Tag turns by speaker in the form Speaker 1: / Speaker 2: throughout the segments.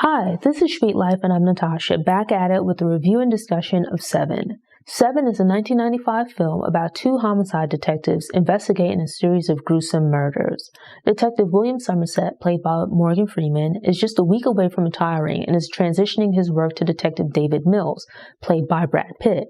Speaker 1: Hi, this is Sweet Life and I'm Natasha, back at it with a review and discussion of Se7en. Se7en is a 1995 film about two homicide detectives investigating a series of gruesome murders. Detective William Somerset, played by Morgan Freeman, is just a week away from retiring and is transitioning his work to Detective David Mills, played by Brad Pitt.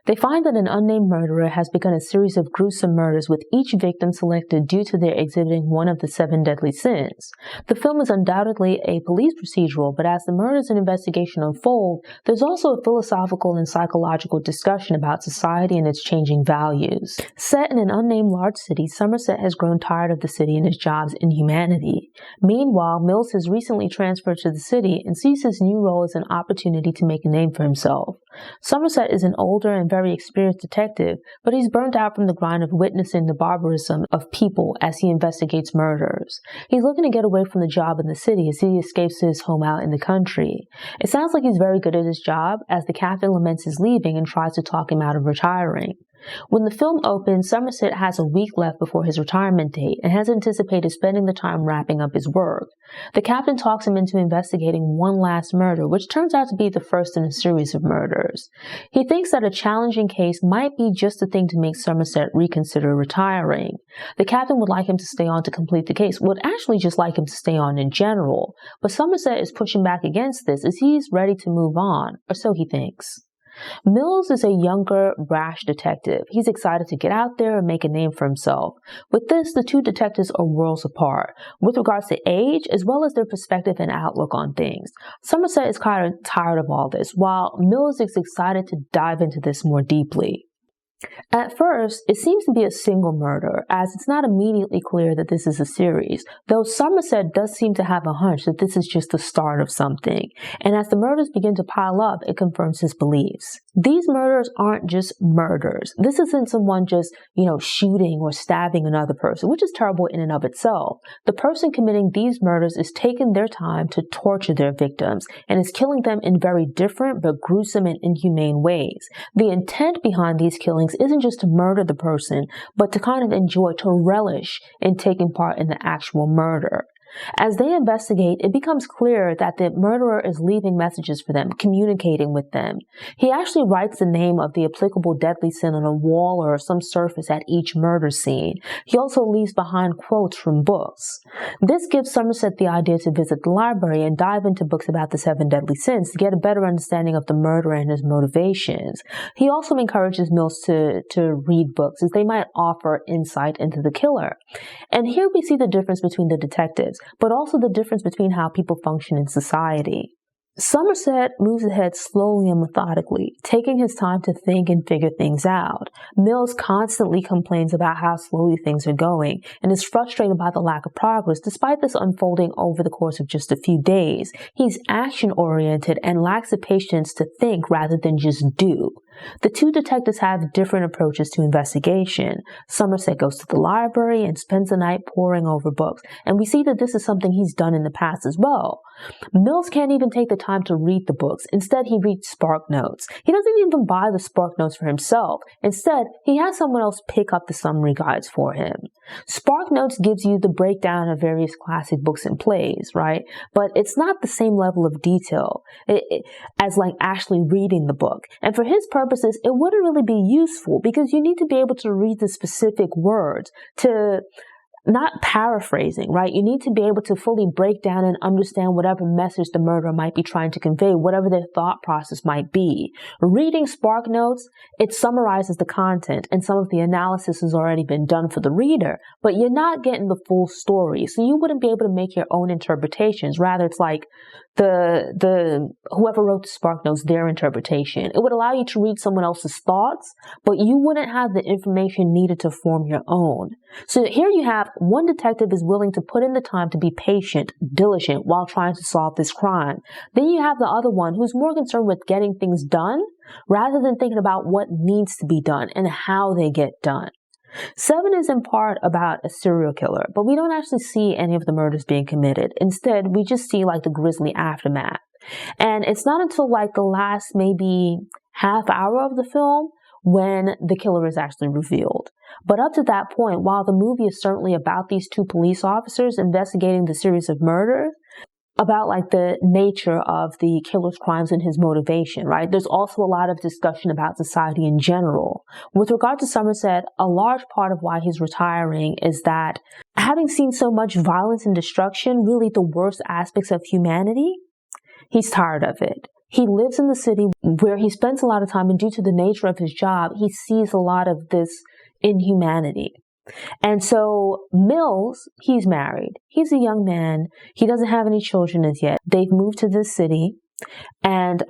Speaker 1: They find that an unnamed murderer has begun a series of gruesome murders, with each victim selected due to their exhibiting one of the 7 deadly sins. The film is undoubtedly a police procedural, but as the murders and investigation unfold, there's also a philosophical and psychological discussion about society and its changing values. Set in an unnamed large city, Somerset has grown tired of the city and his job's inhumanity. Meanwhile, Mills has recently transferred to the city and sees his new role as an opportunity to make a name for himself. Somerset is an older and very experienced detective, but he's burnt out from the grind of witnessing the barbarism of people as he investigates murders. He's looking to get away from the job in the city as he escapes to his home out in the country. It sounds like he's very good at his job, as the captain laments his leaving and tries to talk him out of retiring. When the film opens, Somerset has a week left before his retirement date and has anticipated spending the time wrapping up his work. The captain talks him into investigating one last murder, which turns out to be the first in a series of murders. He thinks that a challenging case might be just the thing to make Somerset reconsider retiring. The captain would like him to stay on to complete the case, would actually just like him to stay on in general, but Somerset is pushing back against this as he's ready to move on, or so he thinks. Mills is a younger, brash detective. He's excited to get out there and make a name for himself. With this, the two detectives are worlds apart, with regards to age as well as their perspective and outlook on things. Somerset is kind of tired of all this, while Mills is excited to dive into this more deeply. At first, it seems to be a single murder, as it's not immediately clear that this is a series, though Somerset does seem to have a hunch that this is just the start of something, and as the murders begin to pile up, it confirms his beliefs. These murders aren't just murders. This isn't someone just, shooting or stabbing another person, which is terrible in and of itself. The person committing these murders is taking their time to torture their victims, and is killing them in very different but gruesome and inhumane ways. The intent behind these killings isn't just to murder the person, but to kind of enjoy, to relish in taking part in the actual murder. As they investigate, it becomes clear that the murderer is leaving messages for them, communicating with them. He actually writes the name of the applicable deadly sin on a wall or some surface at each murder scene. He also leaves behind quotes from books. This gives Somerset the idea to visit the library and dive into books about the 7 deadly sins to get a better understanding of the murderer and his motivations. He also encourages Mills to read books, as they might offer insight into the killer. And here we see the difference between the detectives, but also the difference between how people function in society. Somerset moves ahead slowly and methodically, taking his time to think and figure things out. Mills constantly complains about how slowly things are going and is frustrated by the lack of progress despite this unfolding over the course of just a few days. He's action-oriented and lacks the patience to think rather than just do. The two detectives have different approaches to investigation. Somerset goes to the library and spends the night poring over books, and we see that this is something he's done in the past as well. Mills can't even take the time to read the books. Instead, he reads Spark Notes. He doesn't even buy the Spark Notes for himself. Instead, he has someone else pick up the summary guides for him. Spark Notes gives you the breakdown of various classic books and plays, right? But it's not the same level of detail as like actually reading the book. And for his purposes, it wouldn't really be useful because you need to be able to read the specific words to not paraphrasing, right? You need to be able to fully break down and understand whatever message the murderer might be trying to convey, whatever their thought process might be. Reading Spark Notes, it summarizes the content, and some of the analysis has already been done for the reader, but you're not getting the full story, so you wouldn't be able to make your own interpretations. Rather, it's like whoever wrote the Spark Notes, their interpretation. It would allow you to read someone else's thoughts, but you wouldn't have the information needed to form your own. So here you have one detective is willing to put in the time to be patient, diligent while trying to solve this crime. Then you have the other one who's more concerned with getting things done rather than thinking about what needs to be done and how they get done. Se7en is in part about a serial killer, but we don't actually see any of the murders being committed. Instead, we just see like the grisly aftermath. And it's not until like the last maybe half hour of the film when the killer is actually revealed. But up to that point, while the movie is certainly about these two police officers investigating the series of murders, about like the nature of the killer's crimes and his motivation, right? There's also a lot of discussion about society in general. With regard to Somerset, a large part of why he's retiring is that having seen so much violence and destruction, really the worst aspects of humanity, he's tired of it. He lives in the city where he spends a lot of time, and due to the nature of his job, he sees a lot of this inhumanity. And so Mills, he's married. He's a young man. He doesn't have any children as yet. They've moved to this city, and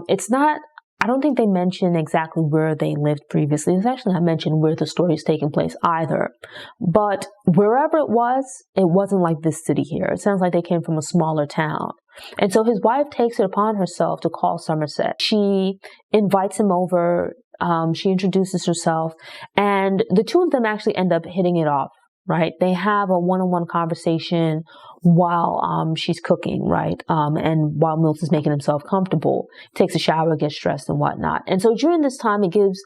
Speaker 1: it's not, I don't think they mention exactly where they lived previously. It's actually not mentioned where the story is taking place either. But wherever it wasn't like this city here. It sounds like they came from a smaller town. And so his wife takes it upon herself to call Somerset. She invites him over. She introduces herself, and the two of them actually end up hitting it off, right? They have a one-on-one conversation while she's cooking, right? And while Mills is making himself comfortable, takes a shower, gets dressed and whatnot. And so during this time, it gives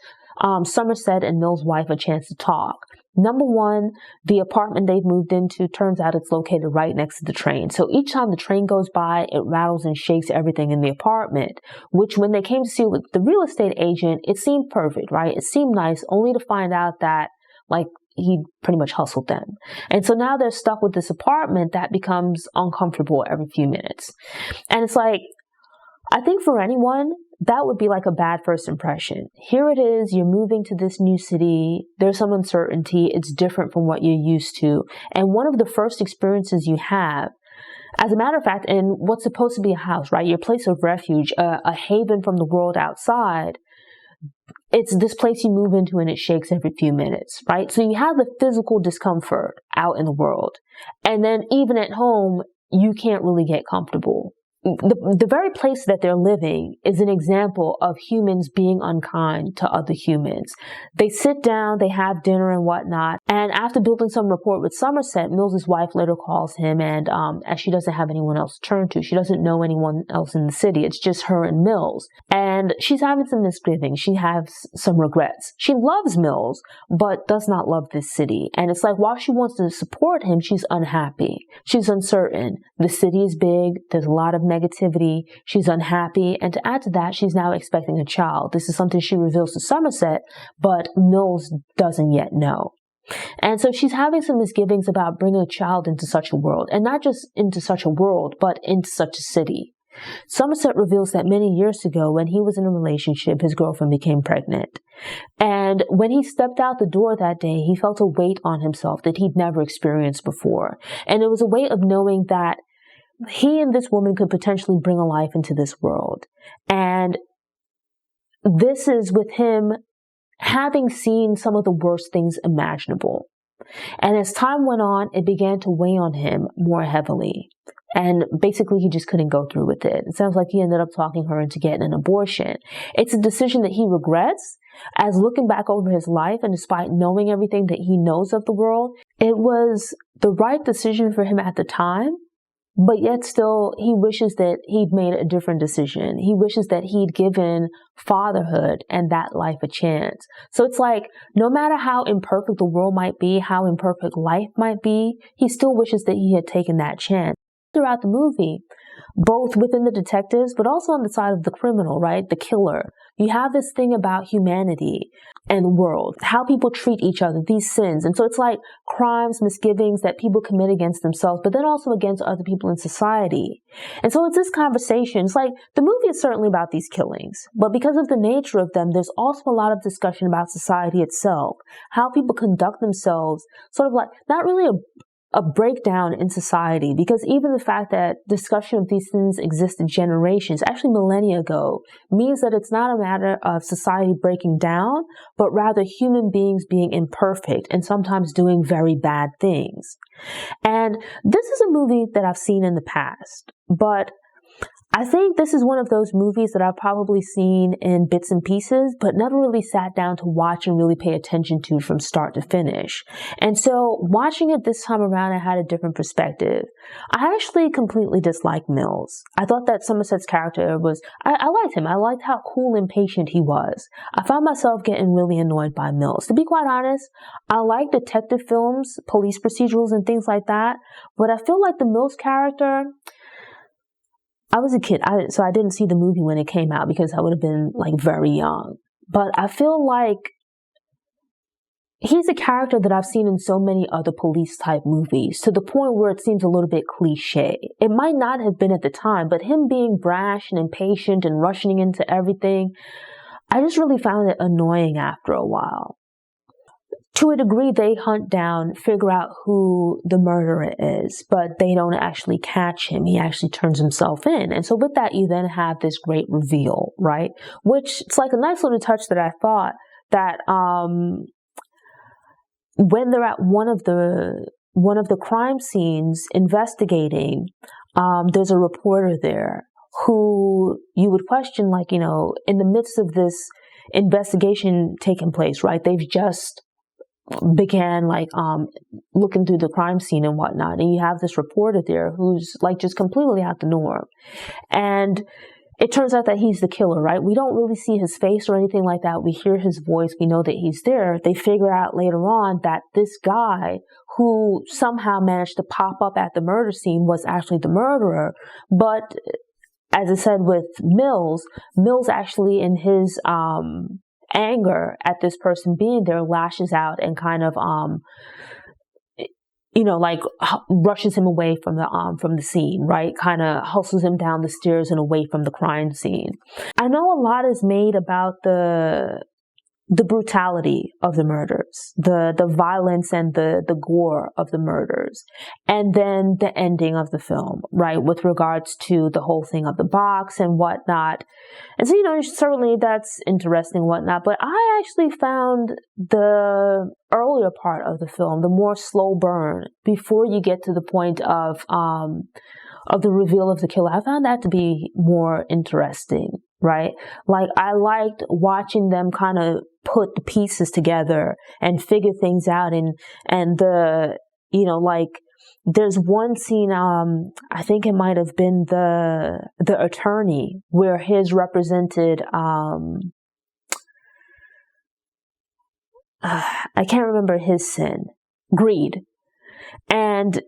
Speaker 1: Somerset and Mills' wife a chance to talk. Number one, the apartment they've moved into, turns out it's located right next to the train. So each time the train goes by, it rattles and shakes everything in the apartment, which when they came to see it with the real estate agent, it seemed perfect, right? It seemed nice, only to find out that, like, he pretty much hustled them. And so now they're stuck with this apartment that becomes uncomfortable every few minutes. And it's like, I think for anyone, that would be like a bad first impression. Here it is, you're moving to this new city, there's some uncertainty, it's different from what you're used to. And one of the first experiences you have, as a matter of fact, in what's supposed to be a house, right? Your place of refuge, a haven from the world outside, it's this place you move into and it shakes every few minutes, right? So you have the physical discomfort out in the world. And then even at home, you can't really get comfortable. The very place that they're living is an example of humans being unkind to other humans. They sit down, they have dinner and whatnot, and after building some rapport with Somerset, Mills' wife later calls him, and as she doesn't have anyone else to turn to, she doesn't know anyone else in the city, it's just her and Mills. And she's having some misgivings, she has some regrets. She loves Mills, but does not love this city. And it's like, while she wants to support him, she's unhappy. She's uncertain. The city is big, there's a lot of negativity, she's unhappy, and to add to that, she's now expecting a child. This is something she reveals to Somerset, but Mills doesn't yet know. And so she's having some misgivings about bringing a child into such a world, and not just into such a world, but into such a city. Somerset reveals that many years ago, when he was in a relationship, his girlfriend became pregnant. And when he stepped out the door that day, he felt a weight on himself that he'd never experienced before. And it was a way of knowing that he and this woman could potentially bring a life into this world. And this is with him having seen some of the worst things imaginable. And as time went on, it began to weigh on him more heavily. And basically, he just couldn't go through with it. It sounds like he ended up talking her into getting an abortion. It's a decision that he regrets, as looking back over his life, and despite knowing everything that he knows of the world, it was the right decision for him at the time. But yet still, he wishes that he'd made a different decision. He wishes that he'd given fatherhood and that life a chance. So it's like, no matter how imperfect the world might be, how imperfect life might be, he still wishes that he had taken that chance. Throughout the movie, both within the detectives, but also on the side of the criminal, right? The killer. You have this thing about humanity and the world, how people treat each other, these sins. And so it's like crimes, misgivings that people commit against themselves, but then also against other people in society. And so it's this conversation. It's like the movie is certainly about these killings, but because of the nature of them, there's also a lot of discussion about society itself, how people conduct themselves, sort of like not really a breakdown in society, because even the fact that discussion of these things existed generations, actually millennia ago, means that it's not a matter of society breaking down, but rather human beings being imperfect and sometimes doing very bad things. And this is a movie that I've seen in the past, but I think this is one of those movies that I've probably seen in bits and pieces, but never really sat down to watch and really pay attention to from start to finish. And so watching it this time around, I had a different perspective. I actually completely disliked Mills. I thought that Somerset's character was, I liked him. I liked how cool and patient he was. I found myself getting really annoyed by Mills. To be quite honest, I like detective films, police procedurals and things like that, but I feel like the Mills character, I was a kid, so I didn't see the movie when it came out because I would have been like very young. But I feel like he's a character that I've seen in so many other police type movies, to the point where it seems a little bit cliche. It might not have been at the time, but him being brash and impatient and rushing into everything, I just really found it annoying after a while. To a degree, they hunt down, figure out who the murderer is, but they don't actually catch him. He actually turns himself in. And so with that, you then have this great reveal, right? Which it's like a nice little touch that I thought that, when they're at one of the crime scenes investigating, there's a reporter there who you would question, like, in the midst of this investigation taking place, right? They've just began looking through the crime scene and whatnot, and you have this reporter there who's like just completely out the norm, and it turns out that he's the killer, right? We don't really see his face or anything like that. We hear his voice. We know that he's there. They figure out later on that this guy who somehow managed to pop up at the murder scene was actually the murderer. But as I said with Mills actually in his anger at this person being there lashes out and kind of rushes him away from the scene, right? Kind of hustles him down the stairs and away from the crime scene. I know a lot is made about the brutality of the murders, the violence and the gore of the murders, and then the ending of the film, right, with regards to the whole thing of the box and whatnot. And so, certainly that's interesting and whatnot, but I actually found the earlier part of the film, the more slow burn, before you get to the point of the reveal of the killer, I found that to be more interesting, right? Like, I liked watching them kind of put the pieces together and figure things out, and there's one scene, I think it might have been the attorney, where his represented, I can't remember his sin, greed. And,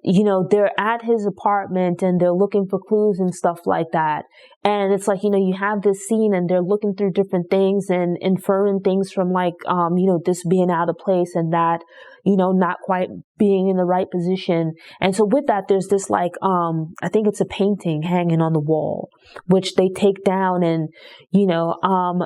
Speaker 1: they're at his apartment and they're looking for clues and stuff like that. And it's like, you have this scene and they're looking through different things and inferring things from this being out of place and that, not quite being in the right position. And so with that, there's this I think it's a painting hanging on the wall, which they take down, and,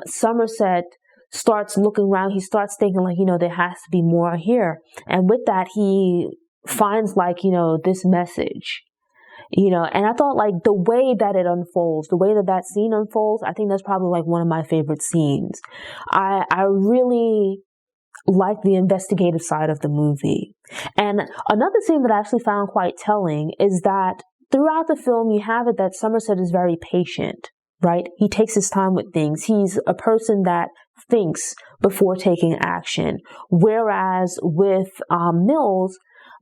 Speaker 1: Somerset starts looking around. He starts thinking there has to be more here. And with that, he finds this message, and I thought the way that it unfolds, the way that scene unfolds, I think that's probably one of my favorite scenes. I really like the investigative side of the movie. And another scene that I actually found quite telling is that throughout the film, you have it that Somerset is very patient, right? He takes his time with things. He's a person that thinks before taking action. Whereas with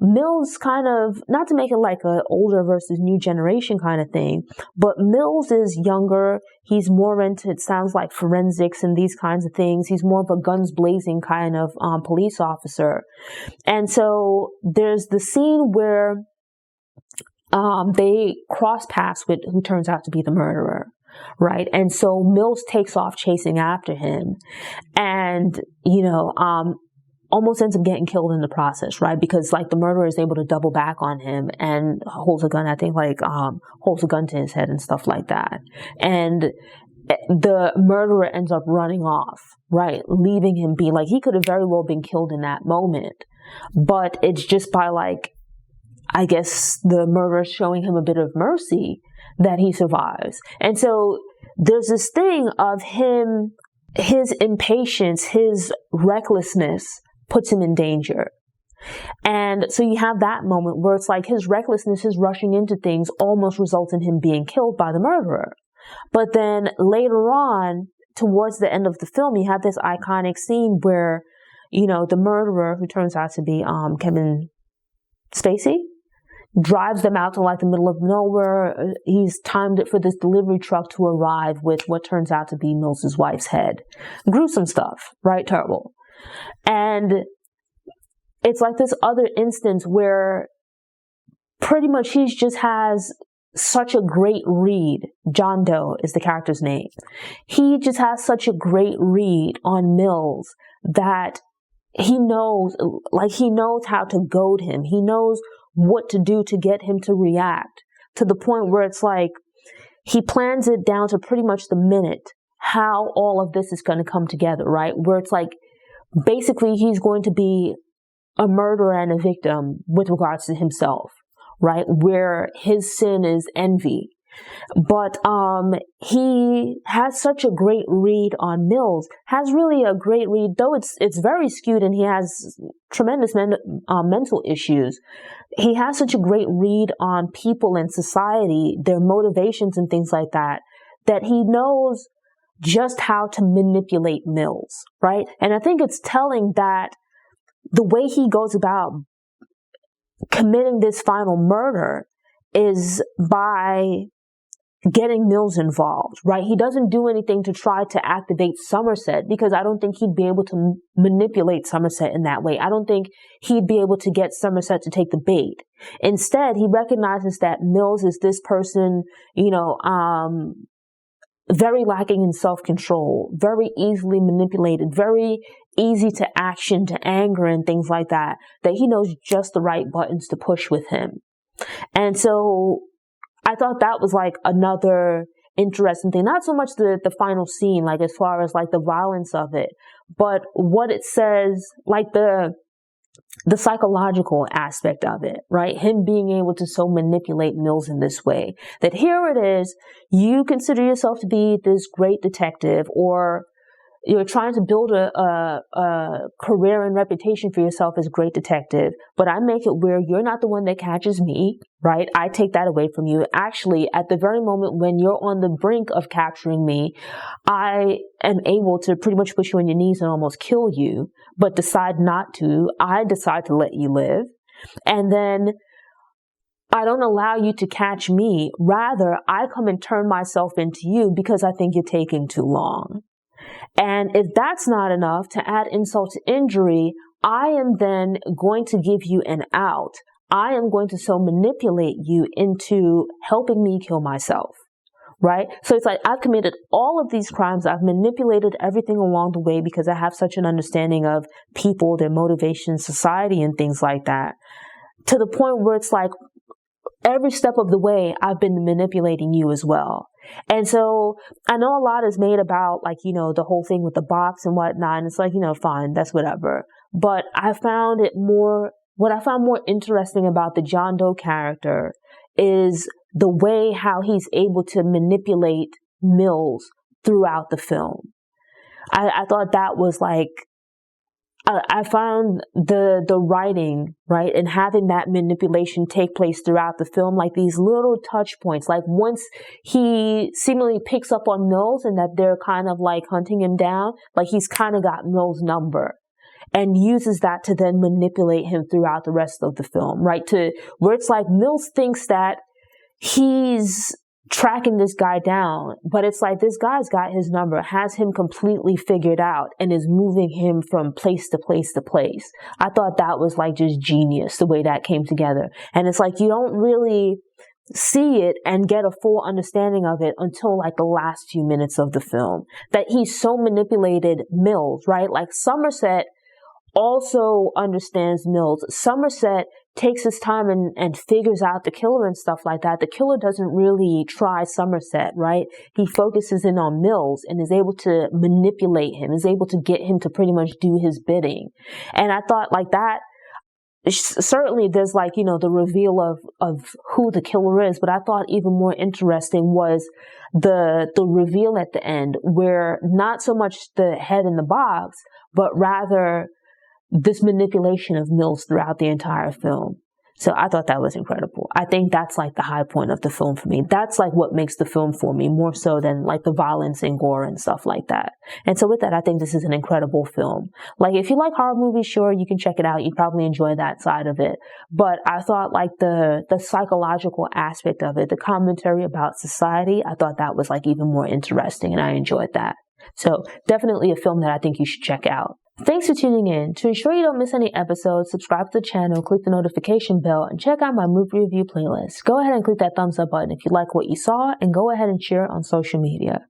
Speaker 1: Mills kind of, not to make it like a older versus new generation kind of thing, but Mills is younger. He's more into, it sounds like, forensics and these kinds of things. He's more of a guns blazing kind of police officer. And so there's the scene where they cross paths with who turns out to be the murderer. Right. And so Mills takes off chasing after him and, almost ends up getting killed in the process, right? Because the murderer is able to double back on him and holds a gun, I think holds a gun to his head and stuff like that. And the murderer ends up running off, right? Leaving him be he could have very well been killed in that moment, but it's just by I guess the murderer showing him a bit of mercy that he survives. And so there's this thing of him, his impatience, his recklessness puts him in danger. And so you have that moment where it's his recklessness, his rushing into things almost results in him being killed by the murderer. But then later on, towards the end of the film, you have this iconic scene where, the murderer, who turns out to be Kevin Spacey, drives them out to the middle of nowhere. He's timed it for this delivery truck to arrive with what turns out to be Mills's wife's head. Gruesome stuff, right? Terrible. And it's this other instance where pretty much he just has such a great read. John Doe is the character's name. He just has such a great read on Mills that he knows how to goad him. He knows what to do to get him to react, to the point where it's like he plans it down to pretty much the minute how all of this is going to come together, right? Where it's like basically he's going to be a murderer and a victim with regards to himself, right? Where his sin is envy. But he has such a great read on Mills, has really a great read, though it's very skewed and he has tremendous mental issues. He has such a great read on people and society, their motivations and things like that, that he knows just how to manipulate Mills, right? And I think it's telling that the way he goes about committing this final murder is by getting Mills involved, right? He doesn't do anything to try to activate Somerset because I don't think he'd be able to manipulate Somerset in that way. I don't think he'd be able to get Somerset to take the bait. Instead, he recognizes that Mills is this person, very lacking in self-control, very easily manipulated, very easy to action, to anger and things like that, that he knows just the right buttons to push with him. And so I thought that was like another interesting thing. Not so much the final scene, like as far as like the violence of it, but what it says, like the psychological aspect of it, right? Him being able to so manipulate Mills in this way, that here it is, you consider yourself to be this great detective, or you're trying to build a career and reputation for yourself as a great detective, but I make it where you're not the one that catches me, right? I take that away from you. Actually, at the very moment when you're on the brink of capturing me, I am able to pretty much push you on your knees and almost kill you, but decide not to. I decide to let you live. And then I don't allow you to catch me. Rather, I come and turn myself into you because I think you're taking too long. And if that's not enough, to add insult to injury, I am then going to give you an out. I am going to so manipulate you into helping me kill myself, right? So it's like I've committed all of these crimes. I've manipulated everything along the way because I have such an understanding of people, their motivations, society, and things like that, to the point where it's like every step of the way, I've been manipulating you as well. And so I know a lot is made about like, the whole thing with the box and whatnot. And it's like, fine, that's whatever. But what I found more interesting about the John Doe character is the way how he's able to manipulate Mills throughout the film. I thought that was like, I found the writing, right, and having that manipulation take place throughout the film, like these little touch points, like once he seemingly picks up on Mills and that they're kind of like hunting him down, like he's kind of got Mills' number and uses that to then manipulate him throughout the rest of the film, right, to where it's like Mills thinks that he's tracking this guy down, but it's like this guy's got his number, has him completely figured out, and is moving him from place to place to place. I thought that was like just genius, the way that came together. And it's like you don't really see it and get a full understanding of it until like the last few minutes of the film, that he's so manipulated Mills, right? Like Somerset also understands Mills. Somerset takes his time and figures out the killer and stuff like that. The killer doesn't really try Somerset, right? He focuses in on Mills and is able to manipulate him, is able to get him to pretty much do his bidding. And I thought like that, certainly there's like, the reveal of who the killer is, but I thought even more interesting was the reveal at the end, where not so much the head in the box, but rather this manipulation of Mills throughout the entire film. So I thought that was incredible. I think that's like the high point of the film for me. That's like what makes the film for me, more so than like the violence and gore and stuff like that. And so with that, I think this is an incredible film. Like if you like horror movies, sure, you can check it out. You'd probably enjoy that side of it. But I thought like the psychological aspect of it, the commentary about society, I thought that was like even more interesting, and I enjoyed that. So definitely a film that I think you should check out. Thanks for tuning in. To ensure you don't miss any episodes, subscribe to the channel, click the notification bell, and check out my movie review playlist. Go ahead and click that thumbs up button if you like what you saw, and go ahead and share it on social media.